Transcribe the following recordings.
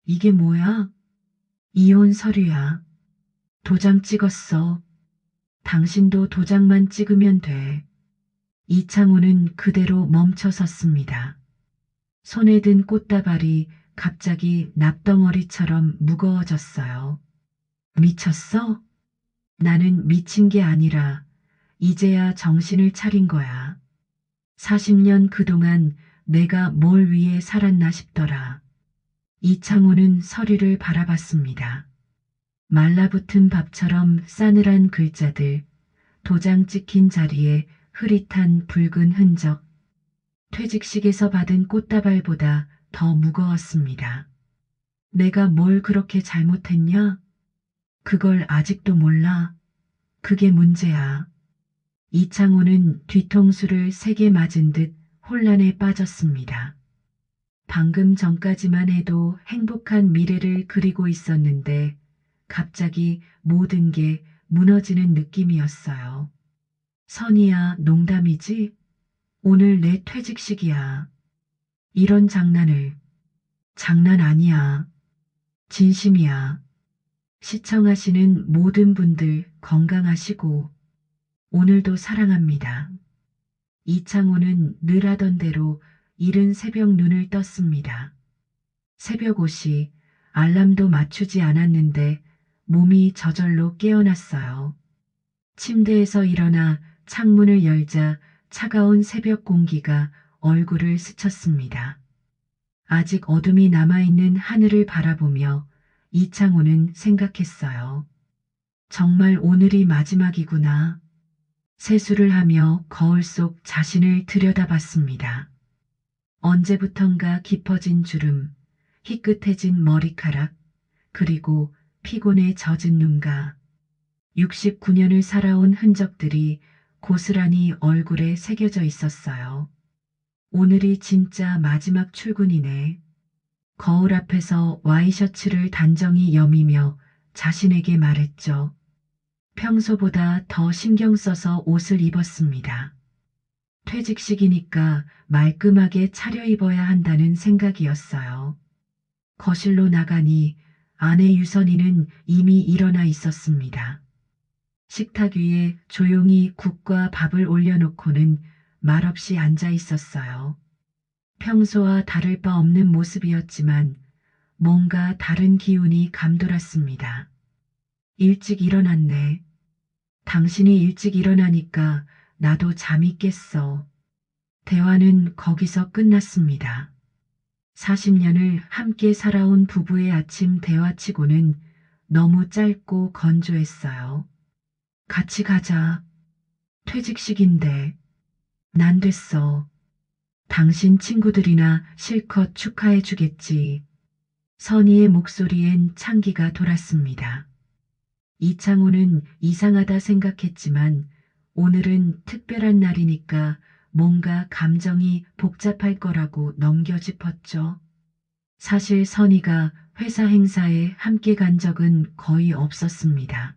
이게 뭐야? 이혼 서류야. 도장 찍었어. 당신도 도장만 찍으면 돼. 이창호는 그대로 멈춰 섰습니다. 손에 든 꽃다발이 갑자기 납덩어리처럼 무거워졌어요. 미쳤어? 나는 미친 게 아니라 이제야 정신을 차린 거야. 40년 그동안 내가 뭘 위해 살았나 싶더라. 이창호는 서류를 바라봤습니다. 말라붙은 밥처럼 싸늘한 글자들, 도장 찍힌 자리에 흐릿한 붉은 흔적, 퇴직식에서 받은 꽃다발보다 더 무거웠습니다. 내가 뭘 그렇게 잘못했냐? 그걸 아직도 몰라. 그게 문제야. 이창호는 뒤통수를 세게 맞은 듯 혼란에 빠졌습니다. 방금 전까지만 해도 행복한 미래를 그리고 있었는데 갑자기 모든 게 무너지는 느낌이었어요. 선이야, 농담이지? 오늘 내 퇴직식이야. 이런 장난을. 장난 아니야. 진심이야. 시청하시는 모든 분들 건강하시고 오늘도 사랑합니다. 이창호는 늘 하던 대로 이른 새벽 눈을 떴습니다. 새벽 5시 알람도 맞추지 않았는데 몸이 저절로 깨어났어요. 침대에서 일어나 창문을 열자 차가운 새벽 공기가 얼굴을 스쳤습니다. 아직 어둠이 남아있는 하늘을 바라보며 이창호는 생각했어요. 정말 오늘이 마지막이구나. 세수를 하며 거울 속 자신을 들여다봤습니다. 언제부턴가 깊어진 주름, 희끗해진 머리카락, 그리고 피곤에 젖은 눈가, 69년을 살아온 흔적들이 고스란히 얼굴에 새겨져 있었어요. 오늘이 진짜 마지막 출근이네. 거울 앞에서 와이셔츠를 단정히 여미며 자신에게 말했죠. 평소보다 더 신경 써서 옷을 입었습니다. 퇴직식이니까 말끔하게 차려입어야 한다는 생각이었어요. 거실로 나가니 아내 유선이는 이미 일어나 있었습니다. 식탁 위에 조용히 국과 밥을 올려놓고는 말없이 앉아 있었어요. 평소와 다를 바 없는 모습이었지만 뭔가 다른 기운이 감돌았습니다. 일찍 일어났네. 당신이 일찍 일어나니까 나도 잠이 깼어. 대화는 거기서 끝났습니다. 40년을 함께 살아온 부부의 아침 대화치고는 너무 짧고 건조했어요. 같이 가자. 퇴직식인데. 난 됐어. 당신 친구들이나 실컷 축하해 주겠지. 선희의 목소리엔 찬기가 돌았습니다. 이창호는 이상하다 생각했지만 오늘은 특별한 날이니까 뭔가 감정이 복잡할 거라고 넘겨짚었죠. 사실 선희가 회사 행사에 함께 간 적은 거의 없었습니다.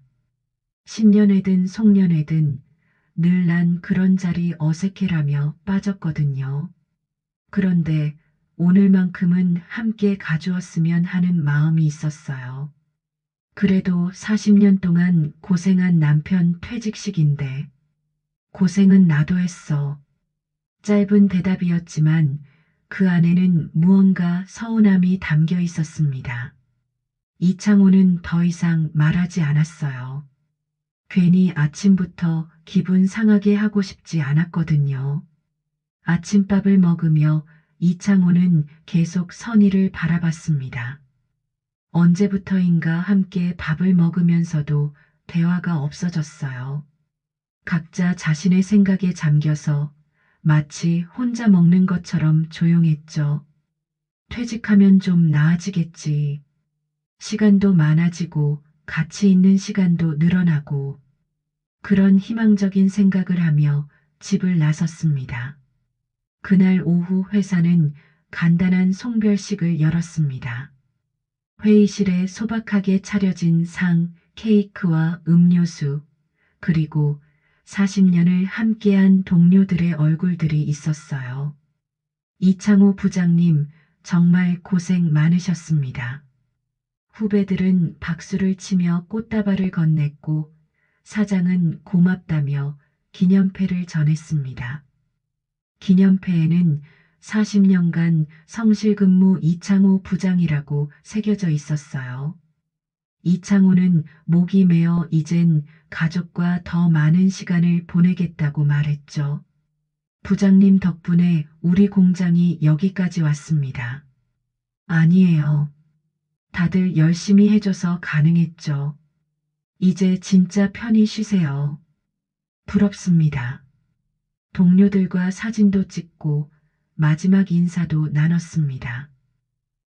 신년회든 송년회든 늘 난 그런 자리 어색해라며 빠졌거든요. 그런데 오늘만큼은 함께 가주었으면 하는 마음이 있었어요. 그래도 40년 동안 고생한 남편 퇴직식인데 고생은 나도 했어. 짧은 대답이었지만 그 안에는 무언가 서운함이 담겨 있었습니다. 이창호는 더 이상 말하지 않았어요. 괜히 아침부터 기분 상하게 하고 싶지 않았거든요. 아침밥을 먹으며 이창호는 계속 선희를 바라봤습니다. 언제부터인가 함께 밥을 먹으면서도 대화가 없어졌어요. 각자 자신의 생각에 잠겨서 마치 혼자 먹는 것처럼 조용했죠. 퇴직하면 좀 나아지겠지. 시간도 많아지고 가치 있는 시간도 늘어나고 그런 희망적인 생각을 하며 집을 나섰습니다. 그날 오후 회사는 간단한 송별식을 열었습니다. 회의실에 소박하게 차려진 상, 케이크와 음료수, 그리고 40년을 함께한 동료들의 얼굴들이 있었어요. 이창호 부장님, 정말 고생 많으셨습니다. 후배들은 박수를 치며 꽃다발을 건넸고 사장은 고맙다며 기념패를 전했습니다. 기념패에는 40년간 성실근무 이창호 부장이라고 새겨져 있었어요. 이창호는 목이 메어 이젠 가족과 더 많은 시간을 보내겠다고 말했죠. 부장님 덕분에 우리 공장이 여기까지 왔습니다. 아니에요. 다들 열심히 해줘서 가능했죠. 이제 진짜 편히 쉬세요. 부럽습니다. 동료들과 사진도 찍고 마지막 인사도 나눴습니다.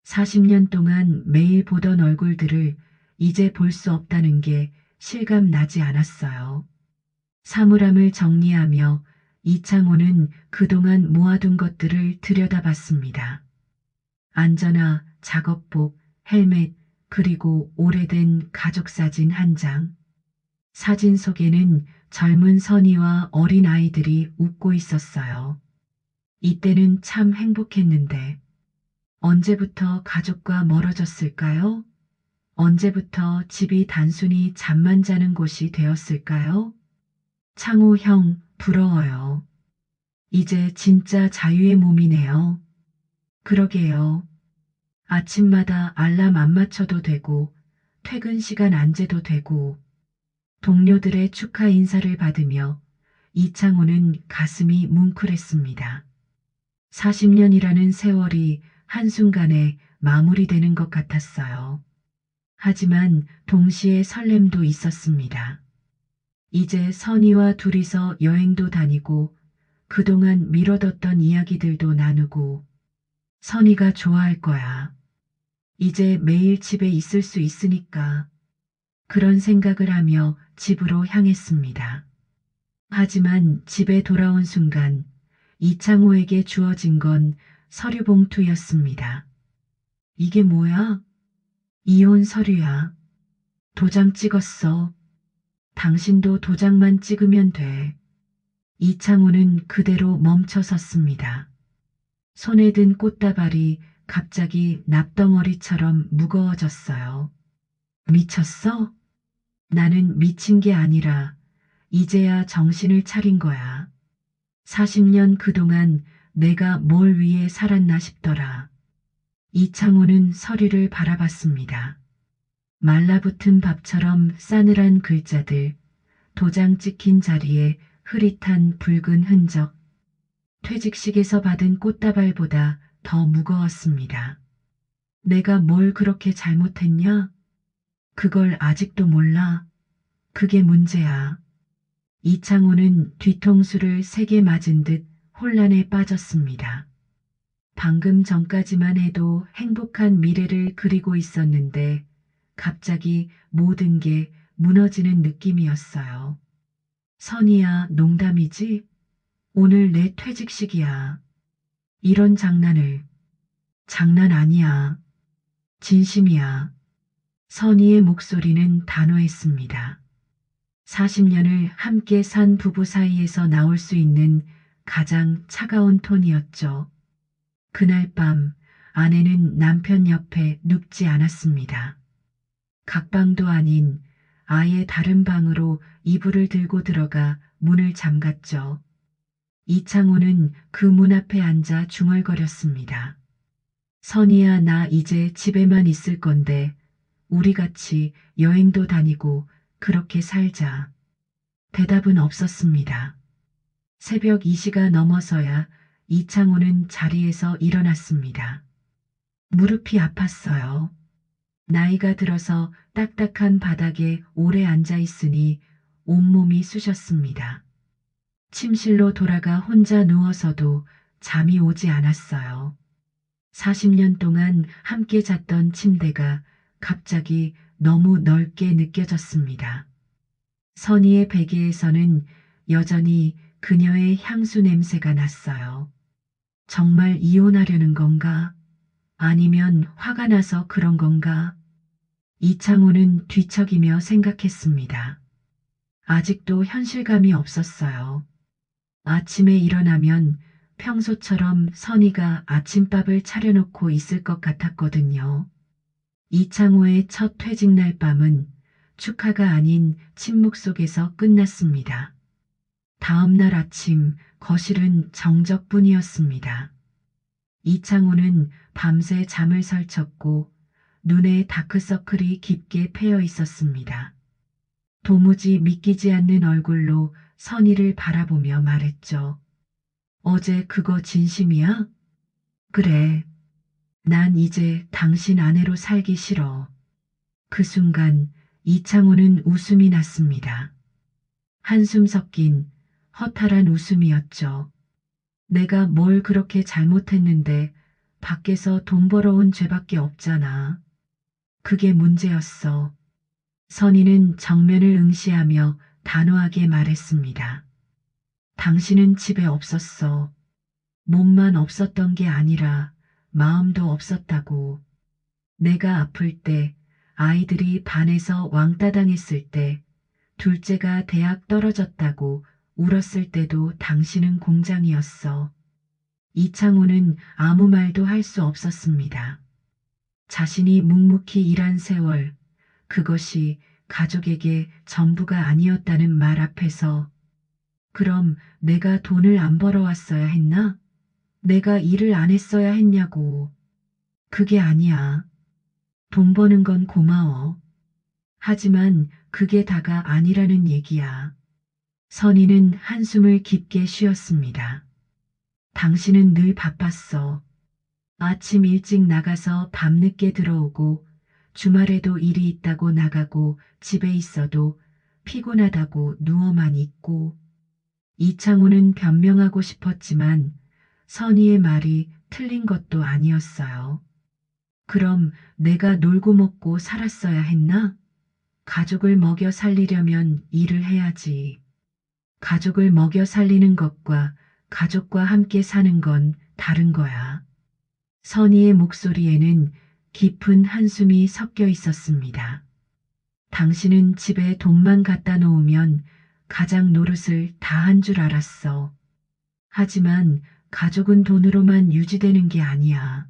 40년 동안 매일 보던 얼굴들을 이제 볼 수 없다는 게 실감 나지 않았어요. 사물함을 정리하며 이창호는 그동안 모아둔 것들을 들여다봤습니다. 안전화, 작업복, 헬멧, 그리고 오래된 가족사진 한 장. 사진 속에는 젊은 선이와 어린 아이들이 웃고 있었어요. 이때는 참 행복했는데 언제부터 가족과 멀어졌을까요? 언제부터 집이 단순히 잠만 자는 곳이 되었을까요? 창호 형, 부러워요. 이제 진짜 자유의 몸이네요. 그러게요. 아침마다 알람 안 맞춰도 되고, 퇴근 시간 안 재도 되고, 동료들의 축하 인사를 받으며 이창호는 가슴이 뭉클했습니다. 40년이라는 세월이 한순간에 마무리되는 것 같았어요. 하지만 동시에 설렘도 있었습니다. 이제 선희와 둘이서 여행도 다니고 그동안 미뤄뒀던 이야기들도 나누고 선희가 좋아할 거야. 이제 매일 집에 있을 수 있으니까 그런 생각을 하며 집으로 향했습니다. 하지만 집에 돌아온 순간 이창호에게 주어진 건 서류 봉투였습니다. 이게 뭐야? 이혼 서류야. 도장 찍었어. 당신도 도장만 찍으면 돼. 이창호는 그대로 멈춰 섰습니다. 손에 든 꽃다발이 갑자기 납덩어리처럼 무거워졌어요. 미쳤어? 나는 미친 게 아니라 이제야 정신을 차린 거야. 40년 그동안 내가 뭘 위해 살았나 싶더라. 이창호는 서류를 바라봤습니다. 말라붙은 밥처럼 싸늘한 글자들, 도장 찍힌 자리에 흐릿한 붉은 흔적, 퇴직식에서 받은 꽃다발보다 더 무거웠습니다. 내가 뭘 그렇게 잘못했냐? 그걸 아직도 몰라. 그게 문제야. 이창호는 뒤통수를 세게 맞은 듯 혼란에 빠졌습니다. 방금 전까지만 해도 행복한 미래를 그리고 있었는데 갑자기 모든 게 무너지는 느낌이었어요. 선이야, 농담이지? 오늘 내 퇴직식이야. 이런 장난을. 장난 아니야. 진심이야. 선희의 목소리는 단호했습니다. 40년을 함께 산 부부 사이에서 나올 수 있는 가장 차가운 톤이었죠. 그날 밤 아내는 남편 옆에 눕지 않았습니다. 각방도 아닌 아예 다른 방으로 이불을 들고 들어가 문을 잠갔죠. 이창호는 그 문 앞에 앉아 중얼거렸습니다. 선이야, 나 이제 집에만 있을 건데 우리 같이 여행도 다니고 그렇게 살자. 대답은 없었습니다. 새벽 2시가 넘어서야 이창호는 자리에서 일어났습니다. 무릎이 아팠어요. 나이가 들어서 딱딱한 바닥에 오래 앉아 있으니 온몸이 쑤셨습니다. 침실로 돌아가 혼자 누워서도 잠이 오지 않았어요. 40년 동안 함께 잤던 침대가 갑자기 너무 넓게 느껴졌습니다. 선희의 베개에서는 여전히 그녀의 향수 냄새가 났어요. 정말 이혼하려는 건가? 아니면 화가 나서 그런 건가? 이창호는 뒤척이며 생각했습니다. 아직도 현실감이 없었어요. 아침에 일어나면 평소처럼 선희가 아침밥을 차려놓고 있을 것 같았거든요. 이창호의 첫 퇴직날 밤은 축하가 아닌 침묵 속에서 끝났습니다. 다음 날 아침 거실은 정적뿐이었습니다. 이창호는 밤새 잠을 설쳤고 눈에 다크서클이 깊게 패여 있었습니다. 도무지 믿기지 않는 얼굴로 선희를 바라보며 말했죠. 어제 그거 진심이야? 그래. 난 이제 당신 아내로 살기 싫어. 그 순간 이창호는 웃음이 났습니다. 한숨 섞인 허탈한 웃음이었죠. 내가 뭘 그렇게 잘못했는데 밖에서 돈 벌어온 죄밖에 없잖아. 그게 문제였어. 선희는 정면을 응시하며 단호하게 말했습니다. 당신은 집에 없었어. 몸만 없었던 게 아니라 마음도 없었다고. 내가 아플 때, 아이들이 반에서 왕따 당했을 때, 둘째가 대학 떨어졌다고 울었을 때도 당신은 공장이었어. 이창호는 아무 말도 할 수 없었습니다. 자신이 묵묵히 일한 세월, 그것이 가족에게 전부가 아니었다는 말 앞에서 그럼 내가 돈을 안 벌어왔어야 했나? 내가 일을 안 했어야 했냐고. 그게 아니야. 돈 버는 건 고마워. 하지만 그게 다가 아니라는 얘기야. 선희는 한숨을 깊게 쉬었습니다. 당신은 늘 바빴어. 아침 일찍 나가서 밤늦게 들어오고 주말에도 일이 있다고 나가고 집에 있어도 피곤하다고 누워만 있고. 이창호는 변명하고 싶었지만 선희의 말이 틀린 것도 아니었어요. 그럼 내가 놀고 먹고 살았어야 했나? 가족을 먹여 살리려면 일을 해야지. 가족을 먹여 살리는 것과 가족과 함께 사는 건 다른 거야. 선희의 목소리에는 깊은 한숨이 섞여 있었습니다. 당신은 집에 돈만 갖다 놓으면 가장 노릇을 다 한 줄 알았어. 하지만 가족은 돈으로만 유지되는 게 아니야.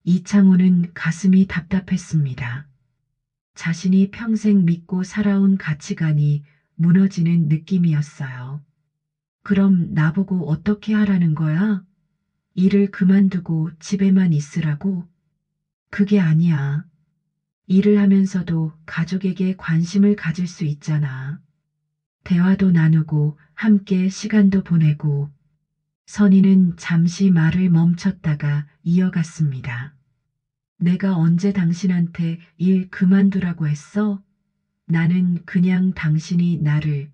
이창호는 가슴이 답답했습니다. 자신이 평생 믿고 살아온 가치관이 무너지는 느낌이었어요. 그럼 나보고 어떻게 하라는 거야? 일을 그만두고 집에만 있으라고? 그게 아니야. 일을 하면서도 가족에게 관심을 가질 수 있잖아. 대화도 나누고 함께 시간도 보내고. 선희는 잠시 말을 멈췄다가 이어갔습니다. 내가 언제 당신한테 일 그만두라고 했어? 나는 그냥 당신이 나를,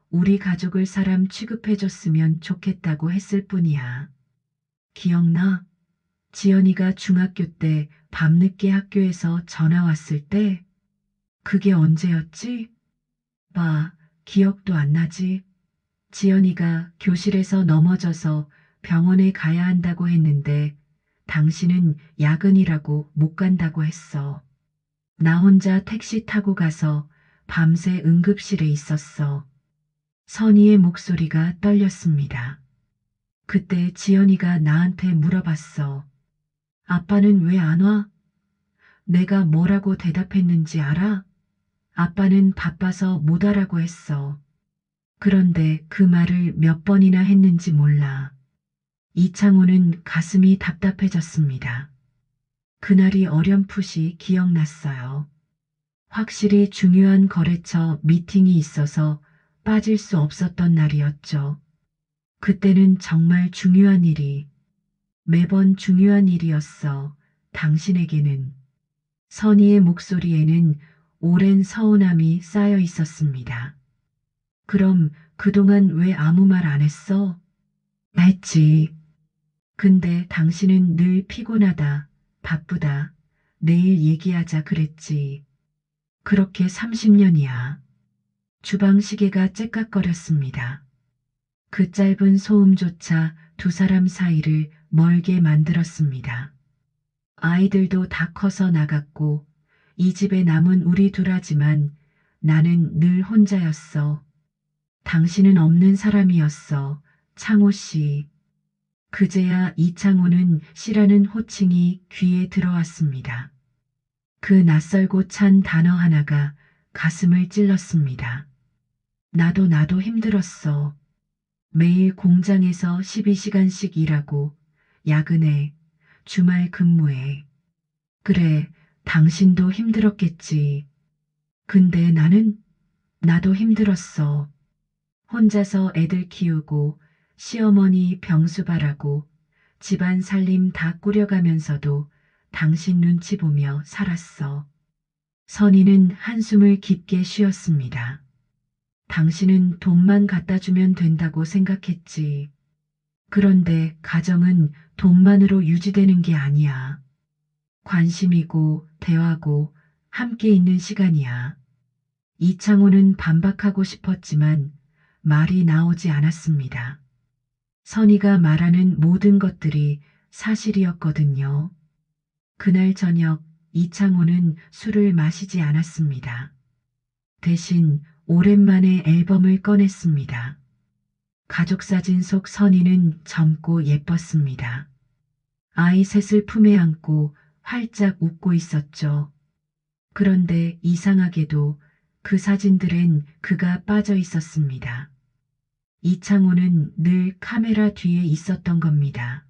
우리 가족을 사람 취급해줬으면 좋겠다고 했을 뿐이야. 기억나? 지연이가 중학교 때 밤늦게 학교에서 전화 왔을 때? 그게 언제였지? 봐, 기억도 안 나지? 지연이가 교실에서 넘어져서 병원에 가야 한다고 했는데 당신은 야근이라고 못 간다고 했어. 나 혼자 택시 타고 가서 밤새 응급실에 있었어. 선희의 목소리가 떨렸습니다. 그때 지연이가 나한테 물어봤어. 아빠는 왜 안 와? 내가 뭐라고 대답했는지 알아? 아빠는 바빠서 못 와라고 했어. 그런데 그 말을 몇 번이나 했는지 몰라. 이창호는 가슴이 답답해졌습니다. 그날이 어렴풋이 기억났어요. 확실히 중요한 거래처 미팅이 있어서 빠질 수 없었던 날이었죠. 그때는 정말 중요한 일이, 매번 중요한 일이었어. 당신에게는. 선희의 목소리에는 오랜 서운함이 쌓여 있었습니다. 그럼 그동안 왜 아무 말 안 했어? 했지. 근데 당신은 늘 피곤하다, 바쁘다, 내일 얘기하자 그랬지. 그렇게 30년이야. 주방 시계가 째깍거렸습니다. 그 짧은 소음조차 두 사람 사이를 멀게 만들었습니다. 아이들도 다 커서 나갔고 이 집에 남은 우리 둘하지만 나는 늘 혼자였어. 당신은 없는 사람이었어. 창호 씨. 그제야 이창호는 씨라는 호칭이 귀에 들어왔습니다. 그 낯설고 찬 단어 하나가 가슴을 찔렀습니다. 나도 힘들었어. 매일 공장에서 12시간씩 일하고, 야근해, 주말 근무해. 그래, 당신도 힘들었겠지. 근데 나도 힘들었어. 혼자서 애들 키우고, 시어머니 병수발하고, 집안 살림 다 꾸려가면서도 당신 눈치 보며 살았어. 선희는 한숨을 깊게 쉬었습니다. 당신은 돈만 갖다 주면 된다고 생각했지. 그런데 가정은 돈만으로 유지되는 게 아니야. 관심이고 대화고 함께 있는 시간이야. 이창호는 반박하고 싶었지만 말이 나오지 않았습니다. 선희가 말하는 모든 것들이 사실이었거든요. 그날 저녁 이창호는 술을 마시지 않았습니다. 대신 오랜만에 앨범을 꺼냈습니다. 가족사진 속 선희는 젊고 예뻤습니다. 아이 셋을 품에 안고 활짝 웃고 있었죠. 그런데 이상하게도 그 사진들엔 그가 빠져 있었습니다. 이창호는 늘 카메라 뒤에 있었던 겁니다.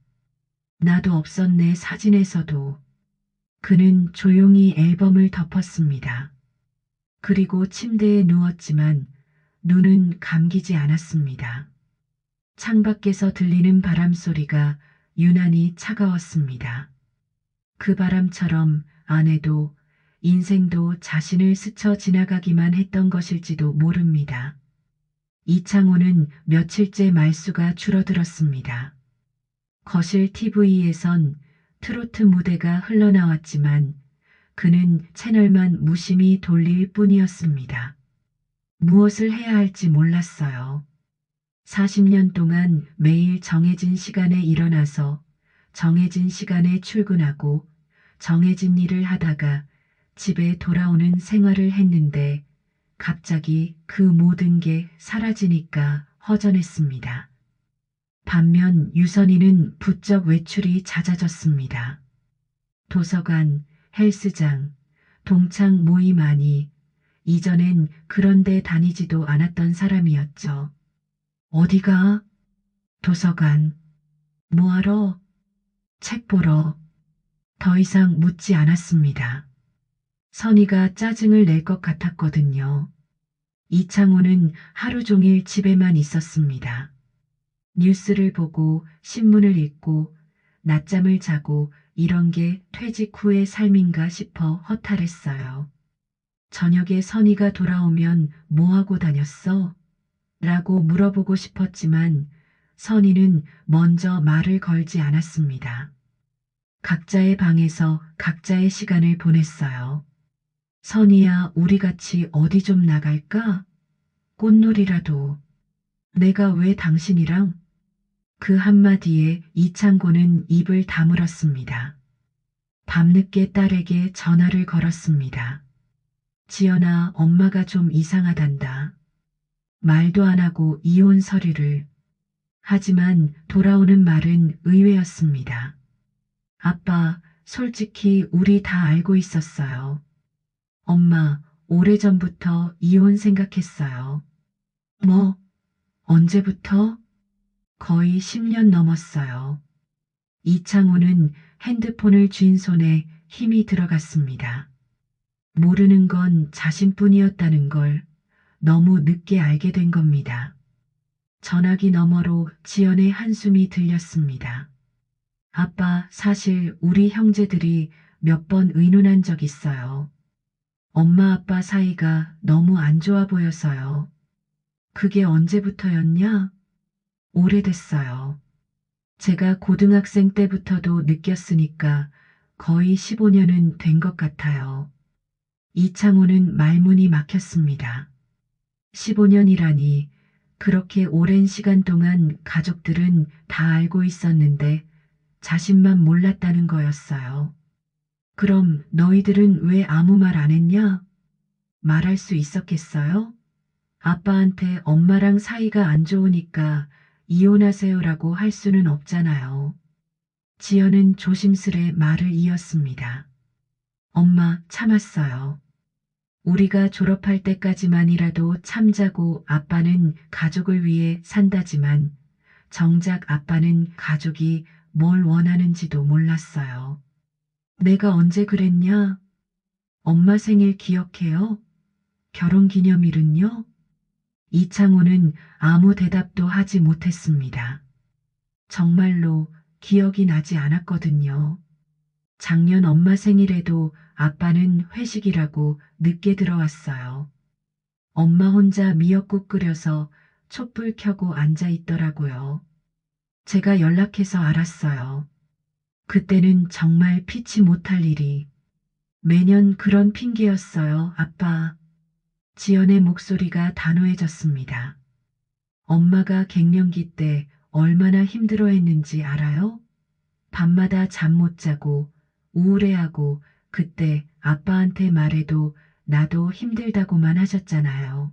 나도 없었네 사진에서도. 그는 조용히 앨범을 덮었습니다. 그리고 침대에 누웠지만 눈은 감기지 않았습니다. 창밖에서 들리는 바람 소리가 유난히 차가웠습니다. 그 바람처럼 아내도 인생도 자신을 스쳐 지나가기만 했던 것일지도 모릅니다. 이창호는 며칠째 말수가 줄어들었습니다. 거실 TV에선 트로트 무대가 흘러나왔지만 그는 채널만 무심히 돌릴 뿐이었습니다. 무엇을 해야 할지 몰랐어요. 40년 동안 매일 정해진 시간에 일어나서 정해진 시간에 출근하고 정해진 일을 하다가 집에 돌아오는 생활을 했는데 갑자기 그 모든 게 사라지니까 허전했습니다. 반면 유선이는 부쩍 외출이 잦아졌습니다. 도서관, 헬스장, 동창 모임 아니, 이전엔 그런 데 다니지도 않았던 사람이었죠. 어디가? 도서관. 뭐하러? 책 보러. 더 이상 묻지 않았습니다. 선희가 짜증을 낼 것 같았거든요. 이창호는 하루 종일 집에만 있었습니다. 뉴스를 보고 신문을 읽고 낮잠을 자고 이런 게 퇴직 후의 삶인가 싶어 허탈했어요. 저녁에 선희가 돌아오면 뭐하고 다녔어? 라고 물어보고 싶었지만 선희는 먼저 말을 걸지 않았습니다. 각자의 방에서 각자의 시간을 보냈어요. 선희야, 우리 같이 어디 좀 나갈까? 꽃놀이라도. 내가 왜 당신이랑? 그 한마디에 이창고는 입을 다물었습니다. 밤늦게 딸에게 전화를 걸었습니다. 지연아, 엄마가 좀 이상하단다. 말도 안 하고 이혼 서류를. 하지만 돌아오는 말은 의외였습니다. 아빠, 솔직히 우리 다 알고 있었어요. 엄마, 오래전부터 이혼 생각했어요. 뭐, 언제부터? 거의 10년 넘었어요. 이창호는 핸드폰을 쥔 손에 힘이 들어갔습니다. 모르는 건 자신뿐이었다는 걸 너무 늦게 알게 된 겁니다. 전화기 너머로 지연의 한숨이 들렸습니다. 아빠, 사실 우리 형제들이 몇 번 의논한 적 있어요. 엄마 아빠 사이가 너무 안 좋아 보여서요. 그게 언제부터였냐? 오래됐어요. 제가 고등학생 때부터도 느꼈으니까 거의 15년은 된 것 같아요. 이창호는 말문이 막혔습니다. 15년이라니 그렇게 오랜 시간 동안 가족들은 다 알고 있었는데 자신만 몰랐다는 거였어요. 그럼 너희들은 왜 아무 말 안 했냐? 말할 수 있었겠어요? 아빠한테 엄마랑 사이가 안 좋으니까 이혼하세요라고 할 수는 없잖아요. 지연은 조심스레 말을 이었습니다. 엄마 참았어요. 우리가 졸업할 때까지만이라도 참자고 아빠는 가족을 위해 산다지만 정작 아빠는 가족이 뭘 원하는지도 몰랐어요. 내가 언제 그랬냐? 엄마 생일 기억해요? 결혼 기념일은요? 이창호는 아무 대답도 하지 못했습니다. 정말로 기억이 나지 않았거든요. 작년 엄마 생일에도 아빠는 회식이라고 늦게 들어왔어요. 엄마 혼자 미역국 끓여서 촛불 켜고 앉아 있더라고요. 제가 연락해서 알았어요. 그때는 정말 피치 못할 일이. 매년 그런 핑계였어요, 아빠. 지연의 목소리가 단호해졌습니다. 엄마가 갱년기 때 얼마나 힘들어했는지 알아요? 밤마다 잠 못 자고 우울해하고 그때 아빠한테 말해도 나도 힘들다고만 하셨잖아요.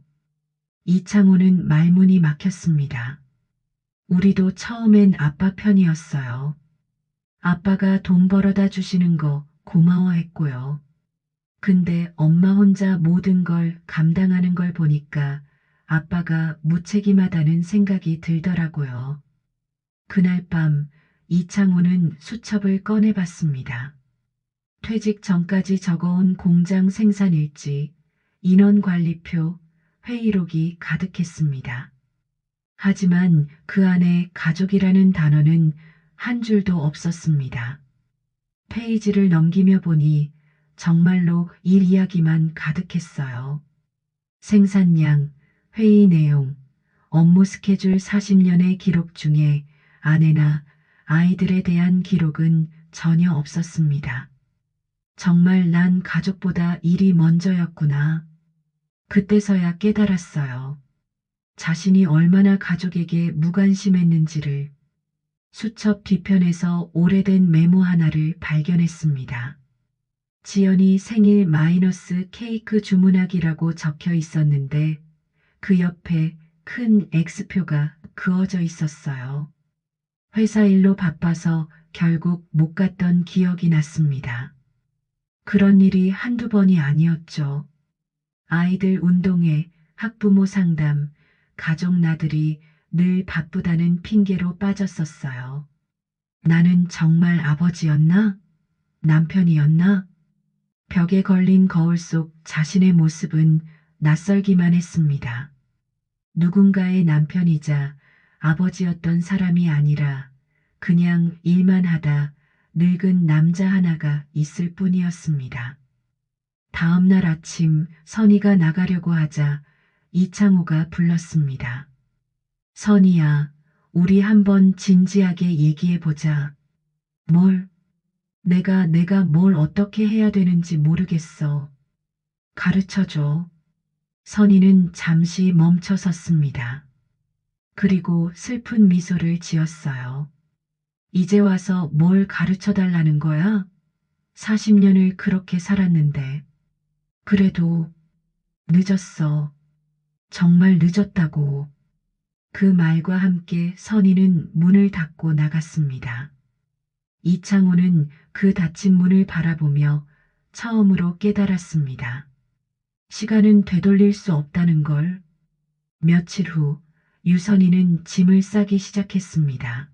이창호는 말문이 막혔습니다. 우리도 처음엔 아빠 편이었어요. 아빠가 돈 벌어다 주시는 거 고마워했고요. 근데 엄마 혼자 모든 걸 감당하는 걸 보니까 아빠가 무책임하다는 생각이 들더라고요. 그날 밤 이창호는 수첩을 꺼내봤습니다. 퇴직 전까지 적어온 공장 생산일지, 인원관리표, 회의록이 가득했습니다. 하지만 그 안에 가족이라는 단어는 한 줄도 없었습니다. 페이지를 넘기며 보니 정말로 일 이야기만 가득했어요. 생산량, 회의 내용, 업무 스케줄 40년의 기록 중에 아내나 아이들에 대한 기록은 전혀 없었습니다. 정말 난 가족보다 일이 먼저였구나. 그때서야 깨달았어요. 자신이 얼마나 가족에게 무관심했는지를. 수첩 뒤편에서 오래된 메모 하나를 발견했습니다. 지연이 생일 마이너스 케이크 주문하기라고 적혀 있었는데 그 옆에 큰 X표가 그어져 있었어요. 회사 일로 바빠서 결국 못 갔던 기억이 났습니다. 그런 일이 한두 번이 아니었죠. 아이들 운동회, 학부모 상담, 가족 나들이 늘 바쁘다는 핑계로 빠졌었어요. 나는 정말 아버지였나? 남편이었나? 벽에 걸린 거울 속 자신의 모습은 낯설기만 했습니다. 누군가의 남편이자 아버지였던 사람이 아니라 그냥 일만 하다 늙은 남자 하나가 있을 뿐이었습니다. 다음 날 아침 선희가 나가려고 하자 이창호가 불렀습니다. 선희야, 우리 한번 진지하게 얘기해 보자. 뭘? 내가 뭘 어떻게 해야 되는지 모르겠어. 가르쳐 줘. 선희는 잠시 멈춰 섰습니다. 그리고 슬픈 미소를 지었어요. 이제 와서 뭘 가르쳐 달라는 거야? 40년을 그렇게 살았는데. 그래도 늦었어. 정말 늦었다고. 그 말과 함께 선희는 문을 닫고 나갔습니다. 이창호는 그 닫힌 문을 바라보며 처음으로 깨달았습니다. 시간은 되돌릴 수 없다는 걸. 며칠 후 유선이는 짐을 싸기 시작했습니다.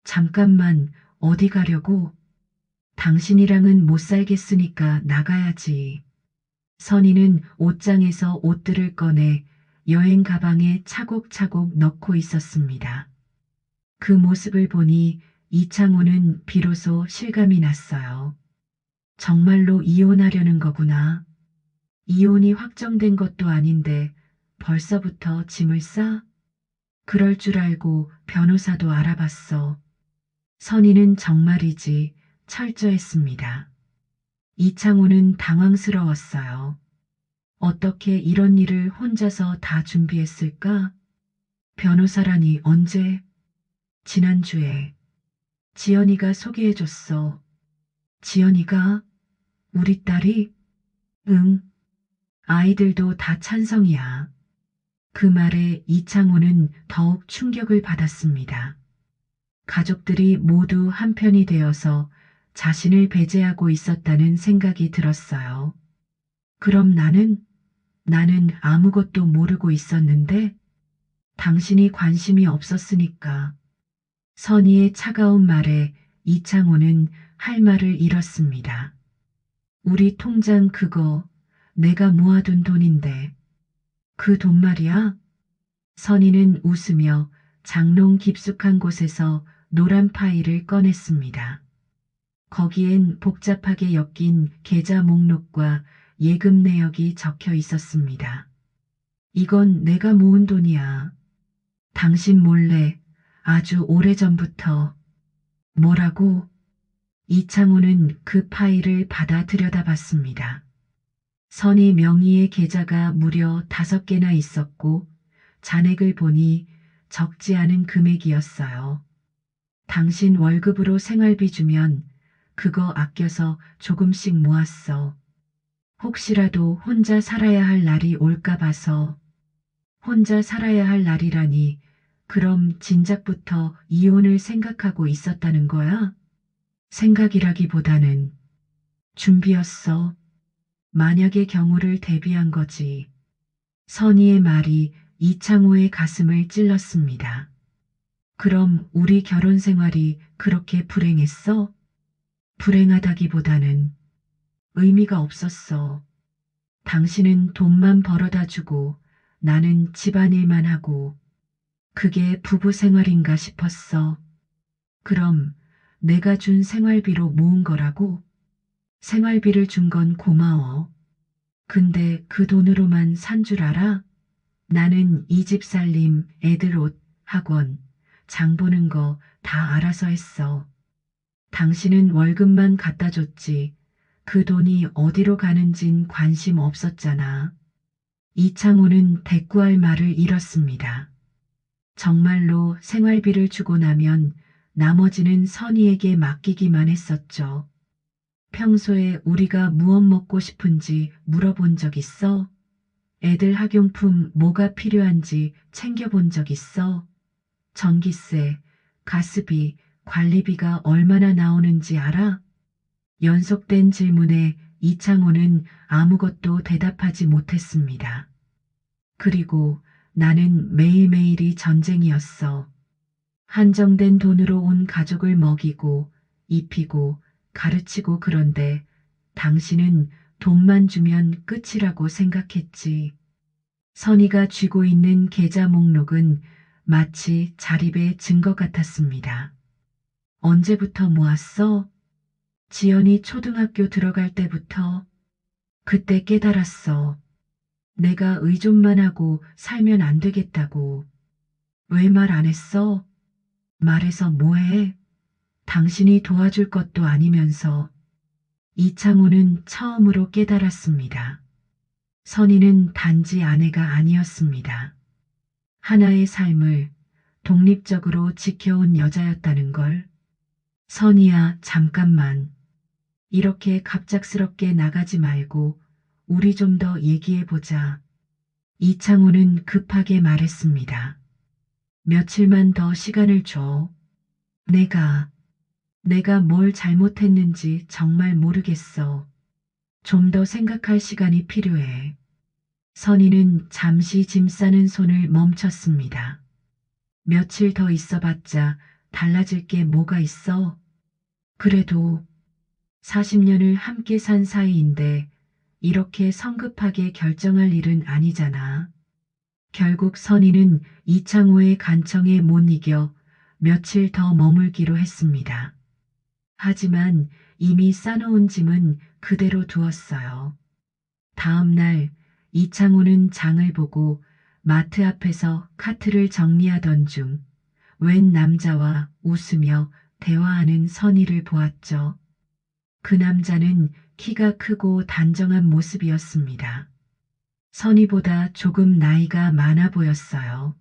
잠깐만, 어디 가려고? 당신이랑은 못 살겠으니까 나가야지. 선희는 옷장에서 옷들을 꺼내 여행 가방에 차곡차곡 넣고 있었습니다. 그 모습을 보니 이창호는 비로소 실감이 났어요. 정말로 이혼하려는 거구나. 이혼이 확정된 것도 아닌데 벌써부터 짐을 싸? 그럴 줄 알고 변호사도 알아봤어. 선희는 정말이지 철저했습니다. 이창호는 당황스러웠어요. 어떻게 이런 일을 혼자서 다 준비했을까? 변호사라니 언제? 지난주에. 지연이가 소개해줬어. 지연이가? 우리 딸이? 응. 아이들도 다 찬성이야. 그 말에 이창호는 더욱 충격을 받았습니다. 가족들이 모두 한편이 되어서 자신을 배제하고 있었다는 생각이 들었어요. 그럼 나는 아무것도 모르고 있었는데 당신이 관심이 없었으니까. 선희의 차가운 말에 이창호는 할 말을 잃었습니다. 우리 통장 그거 내가 모아둔 돈인데. 그 돈 말이야? 선희는 웃으며 장롱 깊숙한 곳에서 노란 파일을 꺼냈습니다. 거기엔 복잡하게 엮인 계좌 목록과 예금 내역이 적혀 있었습니다. 이건 내가 모은 돈이야. 당신 몰래 아주 오래전부터. 뭐라고? 이창호는 그 파일을 받아 들여다봤습니다. 선희 명의의 계좌가 무려 5개나 있었고 잔액을 보니 적지 않은 금액이었어요. 당신 월급으로 생활비 주면 그거 아껴서 조금씩 모았어. 혹시라도 혼자 살아야 할 날이 올까 봐서. 혼자 살아야 할 날이라니, 그럼 진작부터 이혼을 생각하고 있었다는 거야? 생각이라기보다는 준비였어. 만약의 경우를 대비한 거지. 선희의 말이 이창호의 가슴을 찔렀습니다. 그럼 우리 결혼 생활이 그렇게 불행했어? 불행하다기보다는 의미가 없었어. 당신은 돈만 벌어다 주고 나는 집안일만 하고 그게 부부 생활인가 싶었어. 그럼 내가 준 생활비로 모은 거라고? 생활비를 준 건 고마워. 근데 그 돈으로만 산 줄 알아? 나는 이 집 살림, 애들 옷, 학원, 장 보는 거 다 알아서 했어. 당신은 월급만 갖다 줬지. 그 돈이 어디로 가는진 관심 없었잖아. 이창호는 대꾸할 말을 잃었습니다. 정말로 생활비를 주고 나면 나머지는 선희에게 맡기기만 했었죠. 평소에 우리가 무엇 먹고 싶은지 물어본 적 있어? 애들 학용품 뭐가 필요한지 챙겨본 적 있어? 전기세, 가스비, 관리비가 얼마나 나오는지 알아? 연속된 질문에 이창호는 아무것도 대답하지 못했습니다. 그리고 나는 매일매일이 전쟁이었어. 한정된 돈으로 온 가족을 먹이고, 입히고, 가르치고 그런데 당신은 돈만 주면 끝이라고 생각했지. 선희가 쥐고 있는 계좌 목록은 마치 자립의 증거 같았습니다. 언제부터 모았어? 지연이 초등학교 들어갈 때부터. 그때 깨달았어. 내가 의존만 하고 살면 안 되겠다고. 왜 말 안 했어? 말해서 뭐해? 당신이 도와줄 것도 아니면서. 이창호는 처음으로 깨달았습니다. 선희는 단지 아내가 아니었습니다. 하나의 삶을 독립적으로 지켜온 여자였다는 걸. 선희야, 잠깐만. 이렇게 갑작스럽게 나가지 말고 우리 좀 더 얘기해 보자. 이창호는 급하게 말했습니다. 며칠만 더 시간을 줘. 내가 뭘 잘못했는지 정말 모르겠어. 좀 더 생각할 시간이 필요해. 선희는 잠시 짐 싸는 손을 멈췄습니다. 며칠 더 있어봤자 달라질 게 뭐가 있어? 그래도 40년을 함께 산 사이인데 이렇게 성급하게 결정할 일은 아니잖아. 결국 선희는 이창호의 간청에 못 이겨 며칠 더 머물기로 했습니다. 하지만 이미 싸놓은 짐은 그대로 두었어요. 다음 날 이창호는 장을 보고 마트 앞에서 카트를 정리하던 중 웬 남자와 웃으며 대화하는 선희를 보았죠. 그 남자는 키가 크고 단정한 모습이었습니다. 선희보다 조금 나이가 많아 보였어요.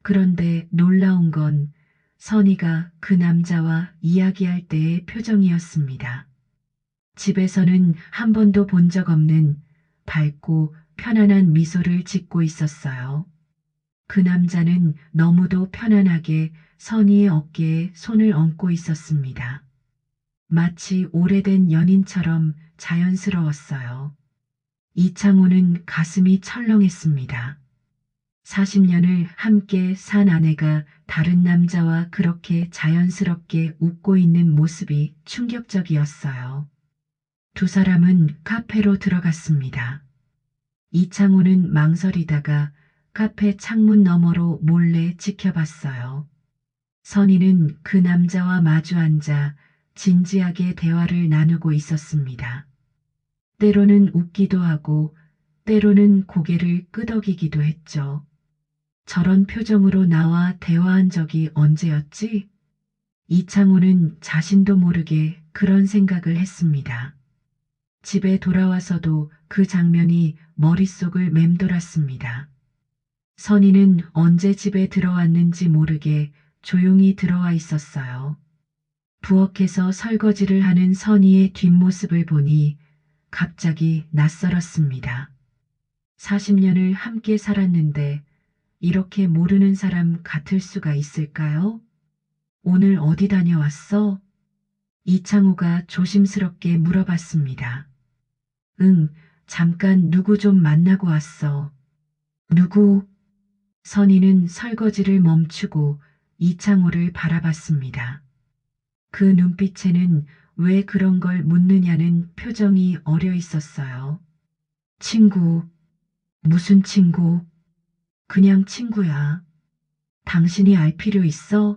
그런데 놀라운 건 선희가 그 남자와 이야기할 때의 표정이었습니다. 집에서는 한 번도 본 적 없는 밝고 편안한 미소를 짓고 있었어요. 그 남자는 너무도 편안하게 선희의 어깨에 손을 얹고 있었습니다. 마치 오래된 연인처럼 자연스러웠어요. 이창호는 가슴이 철렁했습니다. 40년을 함께 산 아내가 다른 남자와 그렇게 자연스럽게 웃고 있는 모습이 충격적이었어요. 두 사람은 카페로 들어갔습니다. 이창호는 망설이다가 카페 창문 너머로 몰래 지켜봤어요. 선희는 그 남자와 마주 앉아 진지하게 대화를 나누고 있었습니다. 때로는 웃기도 하고 때로는 고개를 끄덕이기도 했죠. 저런 표정으로 나와 대화한 적이 언제였지? 이창호는 자신도 모르게 그런 생각을 했습니다. 집에 돌아와서도 그 장면이 머릿속을 맴돌았습니다. 선희는 언제 집에 들어왔는지 모르게 조용히 들어와 있었어요. 부엌에서 설거지를 하는 선희의 뒷모습을 보니 갑자기 낯설었습니다. 40년을 함께 살았는데 이렇게 모르는 사람 같을 수가 있을까요? 오늘 어디 다녀왔어? 이창호가 조심스럽게 물어봤습니다. 응, 잠깐 누구 좀 만나고 왔어. 누구? 선희는 설거지를 멈추고 이창호를 바라봤습니다. 그 눈빛에는 왜 그런 걸 묻느냐는 표정이 어려 있었어요. 친구. 무슨 친구? 그냥 친구야. 당신이 알 필요 있어?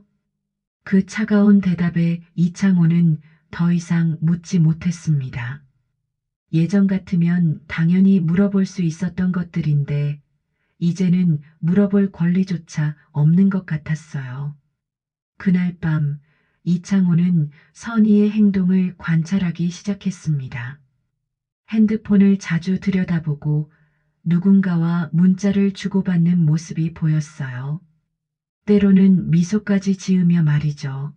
그 차가운 대답에 이창호는 더 이상 묻지 못했습니다. 예전 같으면 당연히 물어볼 수 있었던 것들인데 이제는 물어볼 권리조차 없는 것 같았어요. 그날 밤 이창호는 선희의 행동을 관찰하기 시작했습니다. 핸드폰을 자주 들여다보고 누군가와 문자를 주고받는 모습이 보였어요. 때로는 미소까지 지으며 말이죠.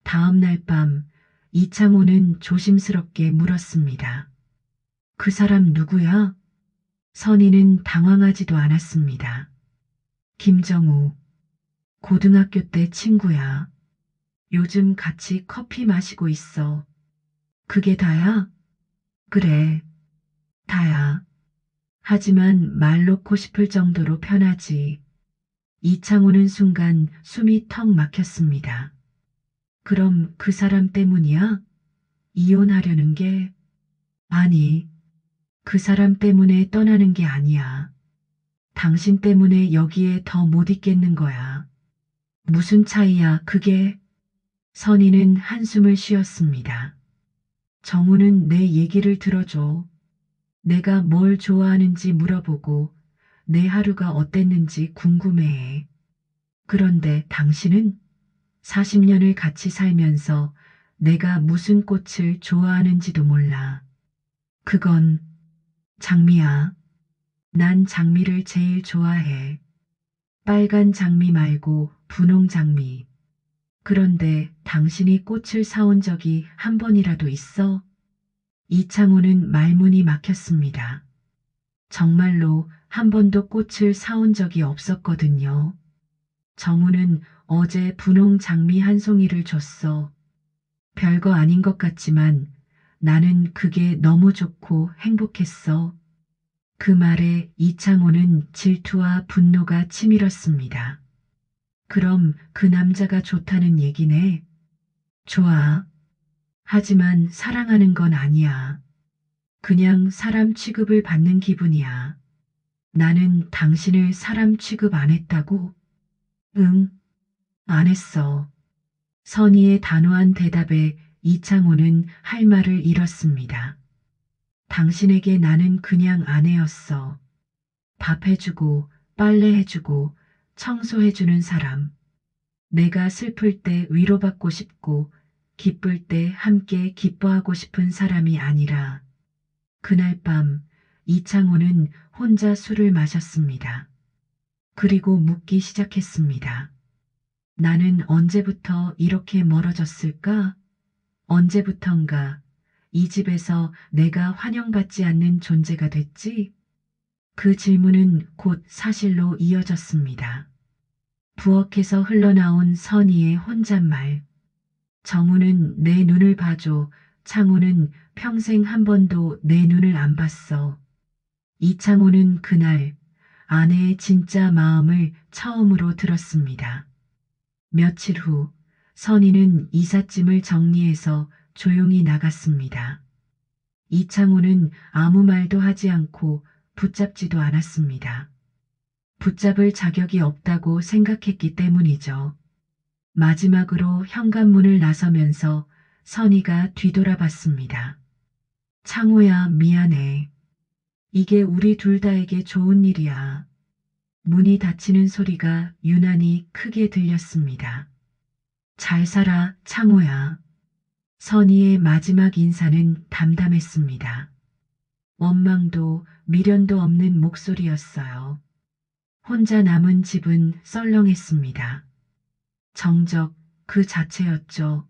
다음 날 밤 이창호는 조심스럽게 물었습니다. 그 사람 누구야? 선희는 당황하지도 않았습니다. 김정우. 고등학교 때 친구야. 요즘 같이 커피 마시고 있어. 그게 다야? 그래, 다야. 하지만 말 놓고 싶을 정도로 편하지. 이창호는 순간 숨이 턱 막혔습니다. 그럼 그 사람 때문이야? 이혼하려는 게? 아니, 그 사람 때문에 떠나는 게 아니야. 당신 때문에 여기에 더 못 있겠는 거야. 무슨 차이야, 그게? 선희는 한숨을 쉬었습니다. 정우는 내 얘기를 들어줘. 내가 뭘 좋아하는지 물어보고 내 하루가 어땠는지 궁금해해. 그런데 당신은 40년을 같이 살면서 내가 무슨 꽃을 좋아하는지도 몰라. 그건 장미야. 난 장미를 제일 좋아해. 빨간 장미 말고 분홍 장미. 그런데 당신이 꽃을 사온 적이 한 번이라도 있어? 이창호는 말문이 막혔습니다. 정말로 한 번도 꽃을 사온 적이 없었거든요. 정우는 어제 분홍 장미 한 송이를 줬어. 별거 아닌 것 같지만 나는 그게 너무 좋고 행복했어. 그 말에 이창호는 질투와 분노가 치밀었습니다. 그럼 그 남자가 좋다는 얘기네. 좋아. 하지만 사랑하는 건 아니야. 그냥 사람 취급을 받는 기분이야. 나는 당신을 사람 취급 안 했다고? 응, 안 했어. 선희의 단호한 대답에 이창호는 할 말을 잃었습니다. 당신에게 나는 그냥 아내였어. 밥 해주고, 빨래 해주고, 청소해주는 사람. 내가 슬플 때 위로받고 싶고, 기쁠 때 함께 기뻐하고 싶은 사람이 아니라, 그날 밤 이창호는 혼자 술을 마셨습니다. 그리고 묻기 시작했습니다. 나는 언제부터 이렇게 멀어졌을까? 언제부턴가 이 집에서 내가 환영받지 않는 존재가 됐지? 그 질문은 곧 사실로 이어졌습니다. 부엌에서 흘러나온 선희의 혼잣말. 정우는 내 눈을 봐줘. 창호는 평생 한 번도 내 눈을 안 봤어. 이창호는 그날 아내의 진짜 마음을 처음으로 들었습니다. 며칠 후 선희는 이삿짐을 정리해서 조용히 나갔습니다. 이창호는 아무 말도 하지 않고 붙잡지도 않았습니다. 붙잡을 자격이 없다고 생각했기 때문이죠. 마지막으로 현관문을 나서면서 선희가 뒤돌아봤습니다. 창호야, 미안해. 이게 우리 둘 다에게 좋은 일이야. 문이 닫히는 소리가 유난히 크게 들렸습니다. 잘 살아, 창호야. 선희의 마지막 인사는 담담했습니다. 원망도 미련도 없는 목소리였어요. 혼자 남은 집은 썰렁했습니다. 정적 그 자체였죠.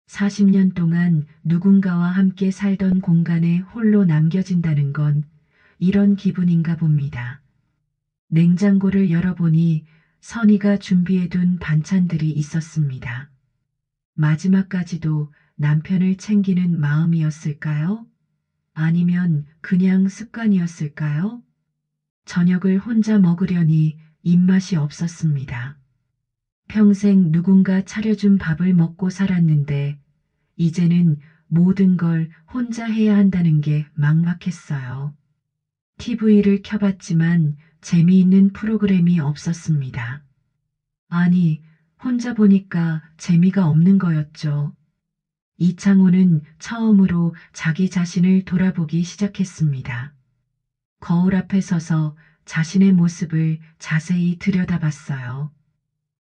40년 동안 누군가와 함께 살던 공간에 홀로 남겨진다는 건 이런 기분인가 봅니다. 냉장고를 열어보니 선희가 준비해둔 반찬들이 있었습니다. 마지막까지도 남편을 챙기는 마음이었을까요? 아니면 그냥 습관이었을까요? 저녁을 혼자 먹으려니 입맛이 없었습니다. 평생 누군가 차려준 밥을 먹고 살았는데 이제는 모든 걸 혼자 해야 한다는 게 막막했어요. TV를 켜봤지만 재미있는 프로그램이 없었습니다. 아니, 혼자 보니까 재미가 없는 거였죠. 이창호는 처음으로 자기 자신을 돌아보기 시작했습니다. 거울 앞에 서서 자신의 모습을 자세히 들여다봤어요.